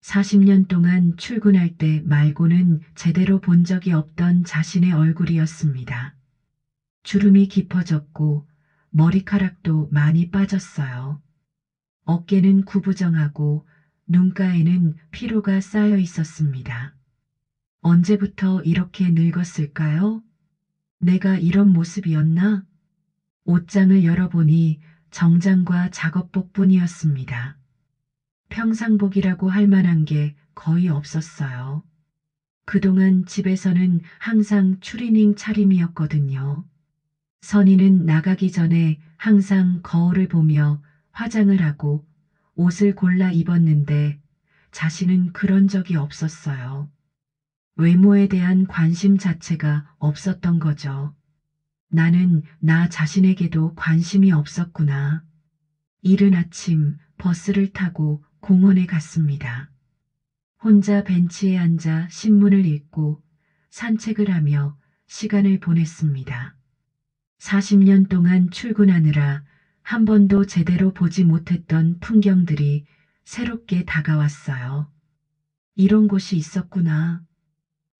40년 동안 출근할 때 말고는 제대로 본 적이 없던 자신의 얼굴이었습니다. 주름이 깊어졌고 머리카락도 많이 빠졌어요. 어깨는 구부정하고 눈가에는 피로가 쌓여 있었습니다. 언제부터 이렇게 늙었을까요? 내가 이런 모습이었나? 옷장을 열어보니 정장과 작업복뿐이었습니다. 평상복이라고 할 만한 게 거의 없었어요. 그동안 집에서는 항상 추리닝 차림이었거든요. 선희는 나가기 전에 항상 거울을 보며 화장을 하고 옷을 골라 입었는데 자신은 그런 적이 없었어요. 외모에 대한 관심 자체가 없었던 거죠. 나는 나 자신에게도 관심이 없었구나. 이른 아침 버스를 타고 공원에 갔습니다. 혼자 벤치에 앉아 신문을 읽고 산책을 하며 시간을 보냈습니다. 40년 동안 출근하느라 한 번도 제대로 보지 못했던 풍경들이 새롭게 다가왔어요. 이런 곳이 있었구나.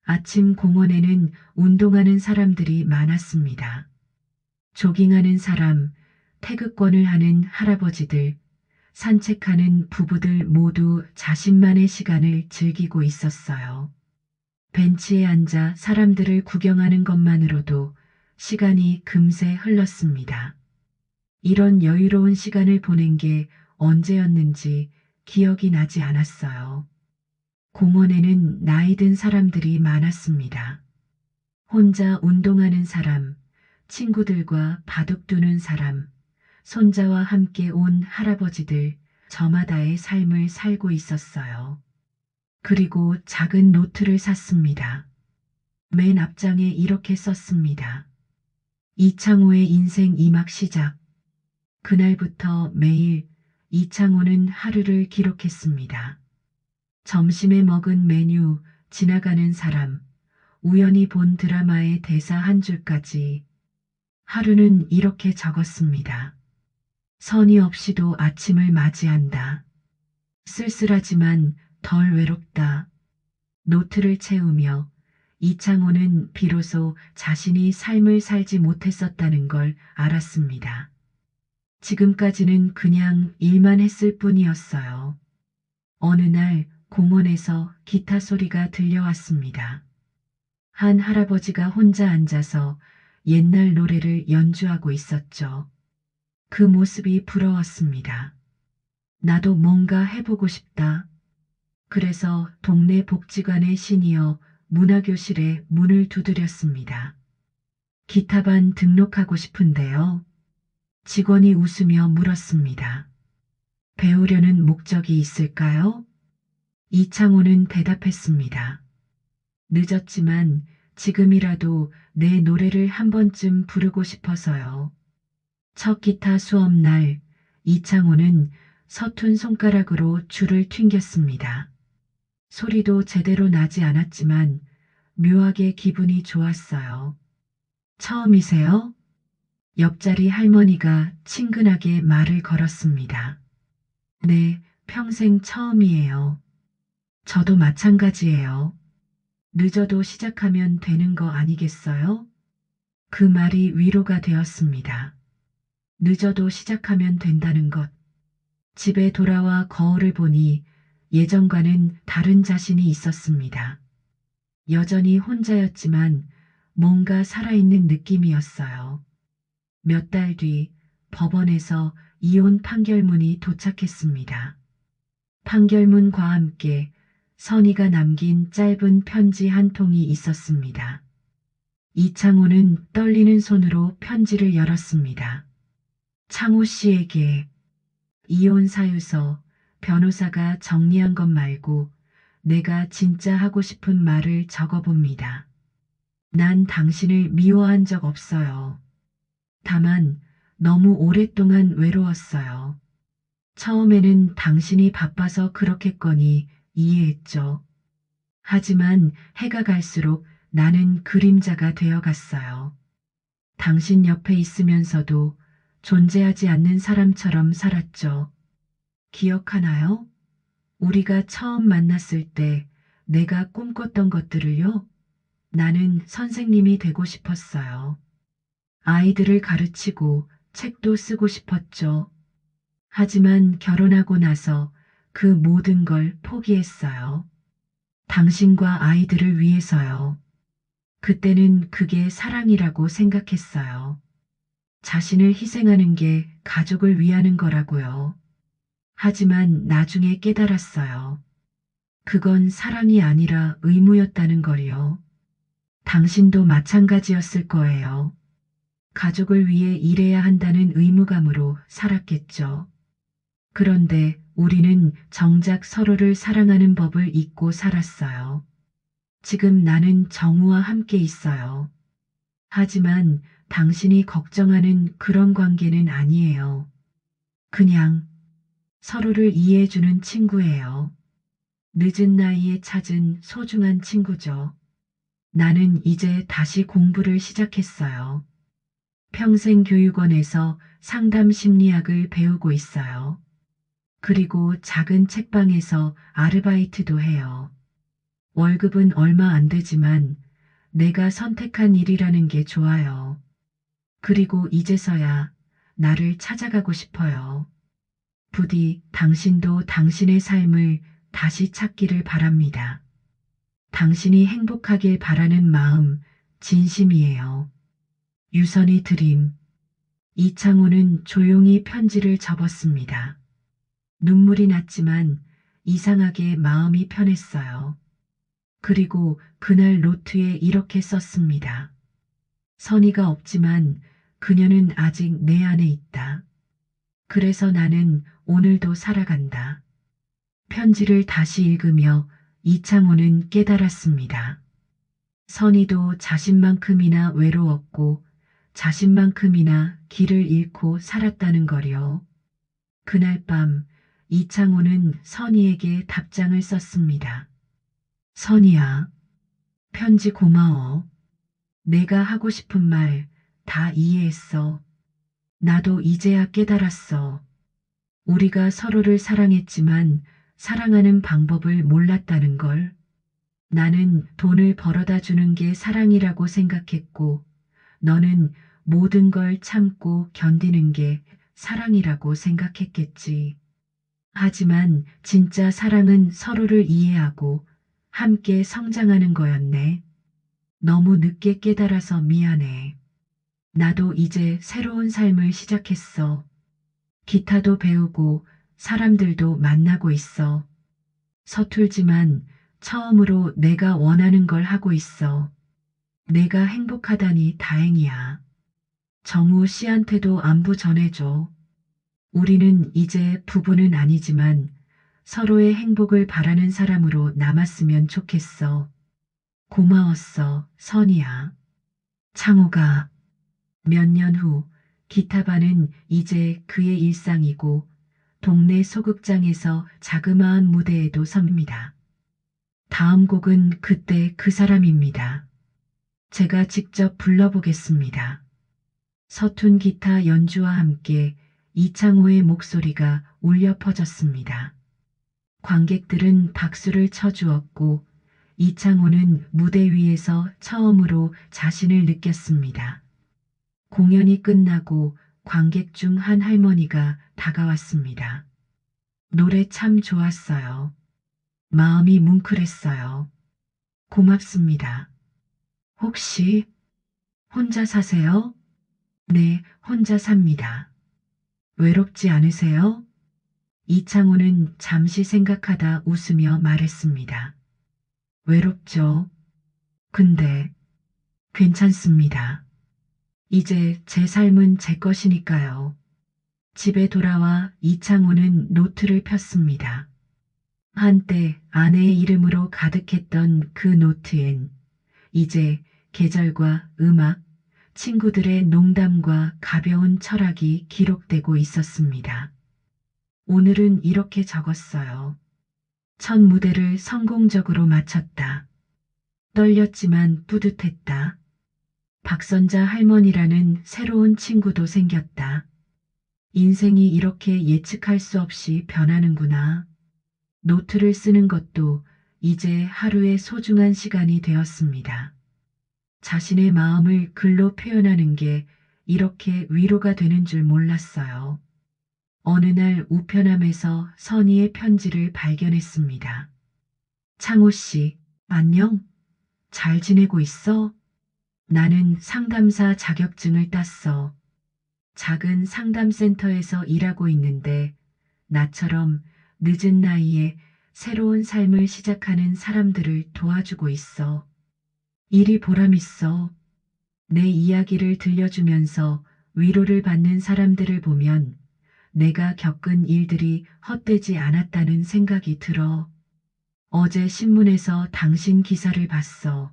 아침 공원에는 운동하는 사람들이 많았습니다. 조깅하는 사람, 태극권을 하는 할아버지들, 산책하는 부부들 모두 자신만의 시간을 즐기고 있었어요. 벤치에 앉아 사람들을 구경하는 것만으로도 시간이 금세 흘렀습니다. 이런 여유로운 시간을 보낸 게 언제였는지 기억이 나지 않았어요. 공원에는 나이 든 사람들이 많았습니다. 혼자 운동하는 사람, 친구들과 바둑 두는 사람, 손자와 함께 온 할아버지들, 저마다의 삶을 살고 있었어요. 그리고 작은 노트를 샀습니다. 맨 앞장에 이렇게 썼습니다. 이창호의 인생 2막 시작. 그날부터 매일 이창호는 하루를 기록했습니다. 점심에 먹은 메뉴, 지나가는 사람, 우연히 본 드라마의 대사 한 줄까지 하루는 이렇게 적었습니다. 선의 없이도 아침을 맞이한다. 쓸쓸하지만 덜 외롭다. 노트를 채우며 이창호는 비로소 자신이 삶을 살지 못했었다는 걸 알았습니다. 지금까지는 그냥 일만 했을 뿐이었어요. 어느 날 공원에서 기타 소리가 들려왔습니다. 한 할아버지가 혼자 앉아서 옛날 노래를 연주하고 있었죠. 그 모습이 부러웠습니다. 나도 뭔가 해보고 싶다. 그래서 동네 복지관의 시니어 문화교실에 문을 두드렸습니다. 기타반 등록하고 싶은데요. 직원이 웃으며 물었습니다. 배우려는 목적이 있을까요? 이창호는 대답했습니다. 늦었지만 지금이라도 내 노래를 한 번쯤 부르고 싶어서요. 첫 기타 수업 날 이창호는 서툰 손가락으로 줄을 튕겼습니다. 소리도 제대로 나지 않았지만 묘하게 기분이 좋았어요. 처음이세요? 옆자리 할머니가 친근하게 말을 걸었습니다. 네, 평생 처음이에요. 저도 마찬가지예요. 늦어도 시작하면 되는 거 아니겠어요? 그 말이 위로가 되었습니다. 늦어도 시작하면 된다는 것. 집에 돌아와 거울을 보니 예전과는 다른 자신이 있었습니다. 여전히 혼자였지만 뭔가 살아있는 느낌이었어요. 몇 달 뒤 법원에서 이혼 판결문이 도착했습니다. 판결문과 함께 선희가 남긴 짧은 편지 한 통이 있었습니다. 이창호는 떨리는 손으로 편지를 열었습니다. 창호 씨에게 이혼 사유서, 변호사가 정리한 것 말고 내가 진짜 하고 싶은 말을 적어봅니다. 난 당신을 미워한 적 없어요. 다만 너무 오랫동안 외로웠어요. 처음에는 당신이 바빠서 그렇겠거니 이해했죠. 하지만 해가 갈수록 나는 그림자가 되어 갔어요. 당신 옆에 있으면서도 존재하지 않는 사람처럼 살았죠. 기억하나요? 우리가 처음 만났을 때 내가 꿈꿨던 것들을요? 나는 선생님이 되고 싶었어요. 아이들을 가르치고 책도 쓰고 싶었죠. 하지만 결혼하고 나서 그 모든 걸 포기했어요. 당신과 아이들을 위해서요. 그때는 그게 사랑이라고 생각했어요. 자신을 희생하는 게 가족을 위하는 거라고요. 하지만 나중에 깨달았어요. 그건 사랑이 아니라 의무였다는 걸요. 당신도 마찬가지였을 거예요. 가족을 위해 일해야 한다는 의무감으로 살았겠죠. 그런데 우리는 정작 서로를 사랑하는 법을 잊고 살았어요. 지금 나는 정우와 함께 있어요. 하지만 당신이 걱정하는 그런 관계는 아니에요. 그냥 서로를 이해해주는 친구예요. 늦은 나이에 찾은 소중한 친구죠. 나는 이제 다시 공부를 시작했어요. 평생교육원에서 상담 심리학을 배우고 있어요. 그리고 작은 책방에서 아르바이트도 해요. 월급은 얼마 안 되지만 내가 선택한 일이라는 게 좋아요. 그리고 이제서야 나를 찾아가고 싶어요. 부디 당신도 당신의 삶을 다시 찾기를 바랍니다. 당신이 행복하길 바라는 마음 진심이에요. 유선이 드림. 이창호는 조용히 편지를 접었습니다. 눈물이 났지만 이상하게 마음이 편했어요. 그리고 그날 노트에 이렇게 썼습니다. 선의가 없지만 그녀는 아직 내 안에 있다. 그래서 나는 오늘도 살아간다. 편지를 다시 읽으며 이창호는 깨달았습니다. 선의도 자신만큼이나 외로웠고 자신만큼이나 길을 잃고 살았다는 거요. 그날 밤 이창호는 선의에게 답장을 썼습니다. 선의야, 편지 고마워. 내가 하고 싶은 말 다 이해했어. 나도 이제야 깨달았어. 우리가 서로를 사랑했지만 사랑하는 방법을 몰랐다는 걸. 나는 돈을 벌어다 주는 게 사랑이라고 생각했고, 너는 모든 걸 참고 견디는 게 사랑이라고 생각했겠지. 하지만 진짜 사랑은 서로를 이해하고 함께 성장하는 거였네. 너무 늦게 깨달아서 미안해. 나도 이제 새로운 삶을 시작했어. 기타도 배우고 사람들도 만나고 있어. 서툴지만 처음으로 내가 원하는 걸 하고 있어. 내가 행복하다니 다행이야. 정우 씨한테도 안부 전해줘. 우리는 이제 부부는 아니지만 서로의 행복을 바라는 사람으로 남았으면 좋겠어. 고마웠어, 선이야. 창호가 몇 년 후 기타반은 이제 그의 일상이고 동네 소극장에서 자그마한 무대에도 섭니다. 다음 곡은 그때 그 사람입니다. 제가 직접 불러보겠습니다. 서툰 기타 연주와 함께 이창호의 목소리가 울려 퍼졌습니다. 관객들은 박수를 쳐주었고 이창호는 무대 위에서 처음으로 자신을 느꼈습니다. 공연이 끝나고 관객 중 한 할머니가 다가왔습니다. 노래 참 좋았어요. 마음이 뭉클했어요. 고맙습니다. 혹시 혼자 사세요? 네, 혼자 삽니다. 외롭지 않으세요? 이창호는 잠시 생각하다 웃으며 말했습니다. 외롭죠. 근데 괜찮습니다. 이제 제 삶은 제 것이니까요. 집에 돌아와 이창호는 노트를 폈습니다. 한때 아내의 이름으로 가득했던 그 노트엔 이제 계절과 음악, 친구들의 농담과 가벼운 철학이 기록되고 있었습니다. 오늘은 이렇게 적었어요. 첫 무대를 성공적으로 마쳤다. 떨렸지만 뿌듯했다. 박선자 할머니라는 새로운 친구도 생겼다. 인생이 이렇게 예측할 수 없이 변하는구나. 노트를 쓰는 것도 이제 하루의 소중한 시간이 되었습니다. 자신의 마음을 글로 표현하는 게 이렇게 위로가 되는 줄 몰랐어요. 어느 날 우편함에서 선희의 편지를 발견했습니다. 창호 씨, 안녕? 잘 지내고 있어? 나는 상담사 자격증을 땄어. 작은 상담센터에서 일하고 있는데 나처럼 늦은 나이에 새로운 삶을 시작하는 사람들을 도와주고 있어. 일이 보람있어. 내 이야기를 들려주면서 위로를 받는 사람들을 보면 내가 겪은 일들이 헛되지 않았다는 생각이 들어. 어제 신문에서 당신 기사를 봤어.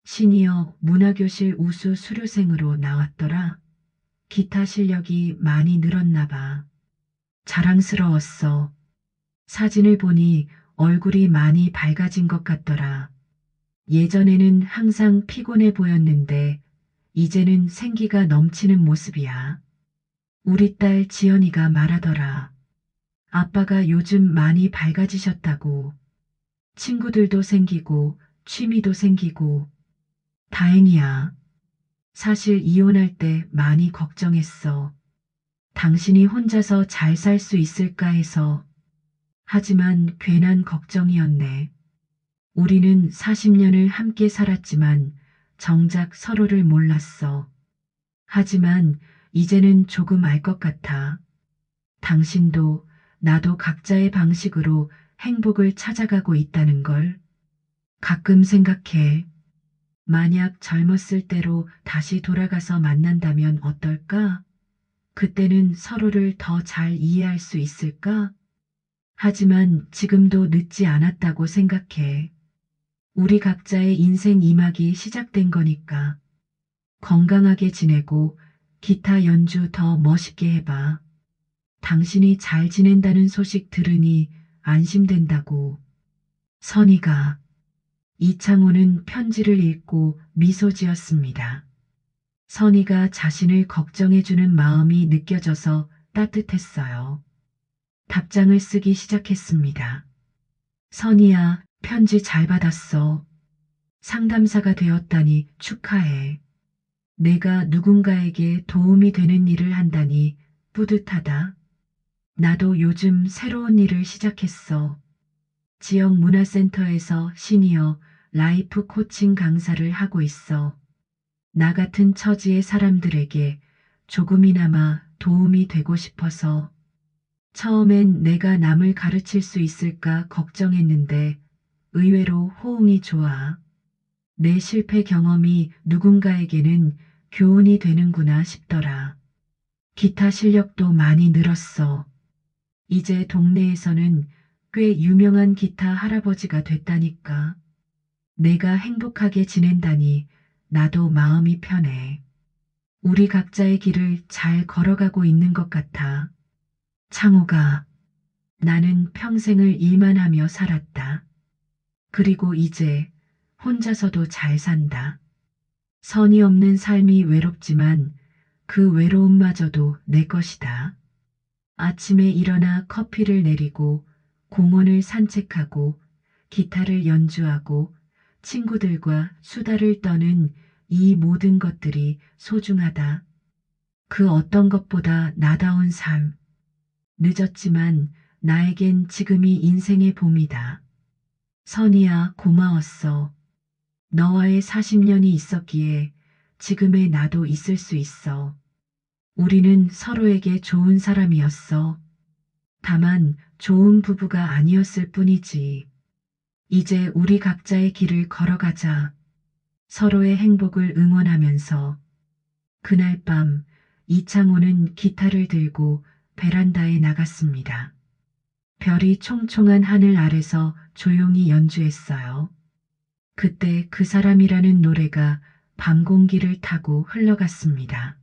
시니어 문화교실 우수 수료생으로 나왔더라. 기타 실력이 많이 늘었나 봐. 자랑스러웠어. 사진을 보니 얼굴이 많이 밝아진 것 같더라. 예전에는 항상 피곤해 보였는데 이제는 생기가 넘치는 모습이야. 우리 딸 지연이가 말하더라. 아빠가 요즘 많이 밝아지셨다고. 친구들도 생기고 취미도 생기고. 다행이야. 사실 이혼할 때 많이 걱정했어. 당신이 혼자서 잘 살 수 있을까 해서. 하지만 괜한 걱정이었네. 우리는 40년을 함께 살았지만 정작 서로를 몰랐어. 하지만 이제는 조금 알 것 같아. 당신도 나도 각자의 방식으로 행복을 찾아가고 있다는 걸. 가끔 생각해. 만약 젊었을 때로 다시 돌아가서 만난다면 어떨까? 그때는 서로를 더 잘 이해할 수 있을까? 하지만 지금도 늦지 않았다고 생각해. 우리 각자의 인생 2막이 시작된 거니까. 건강하게 지내고 기타 연주 더 멋있게 해봐. 당신이 잘 지낸다는 소식 들으니 안심된다고. 선희가. 이창호는 편지를 읽고 미소 지었습니다. 선희가 자신을 걱정해주는 마음이 느껴져서 따뜻했어요. 답장을 쓰기 시작했습니다. 선희야, 편지 잘 받았어. 상담사가 되었다니 축하해. 내가 누군가에게 도움이 되는 일을 한다니 뿌듯하다. 나도 요즘 새로운 일을 시작했어. 지역 문화센터에서 시니어 라이프 코칭 강사를 하고 있어. 나 같은 처지의 사람들에게 조금이나마 도움이 되고 싶어서. 처음엔 내가 남을 가르칠 수 있을까 걱정했는데 의외로 호응이 좋아. 내 실패 경험이 누군가에게는 교훈이 되는구나 싶더라. 기타 실력도 많이 늘었어. 이제 동네에서는 꽤 유명한 기타 할아버지가 됐다니까. 내가 행복하게 지낸다니 나도 마음이 편해. 우리 각자의 길을 잘 걸어가고 있는 것 같아. 창호가, 나는 평생을 일만 하며 살았다. 그리고 이제 혼자서도 잘 산다. 선이 없는 삶이 외롭지만 그 외로움마저도 내 것이다. 아침에 일어나 커피를 내리고 공원을 산책하고 기타를 연주하고 친구들과 수다를 떠는 이 모든 것들이 소중하다. 그 어떤 것보다 나다운 삶. 늦었지만 나에겐 지금이 인생의 봄이다. 선이야, 고마웠어. 너와의 40년이 있었기에 지금의 나도 있을 수 있어. 우리는 서로에게 좋은 사람이었어. 다만 좋은 부부가 아니었을 뿐이지. 이제 우리 각자의 길을 걸어가자. 서로의 행복을 응원하면서. 그날 밤 이창호는 기타를 들고 베란다에 나갔습니다. 별이 총총한 하늘 아래서 조용히 연주했어요. 그때 그 사람이라는 노래가 밤 공기를 타고 흘러갔습니다.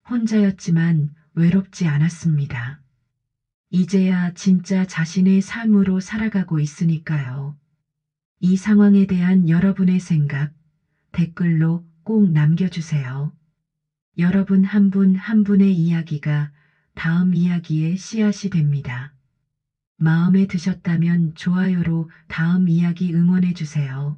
혼자였지만 외롭지 않았습니다. 이제야 진짜 자신의 삶으로 살아가고 있으니까요. 이 상황에 대한 여러분의 생각, 댓글로 꼭 남겨주세요. 여러분 한 분 한 분의 이야기가 다음 이야기의 씨앗이 됩니다. 마음에 드셨다면 좋아요로 다음 이야기 응원해주세요.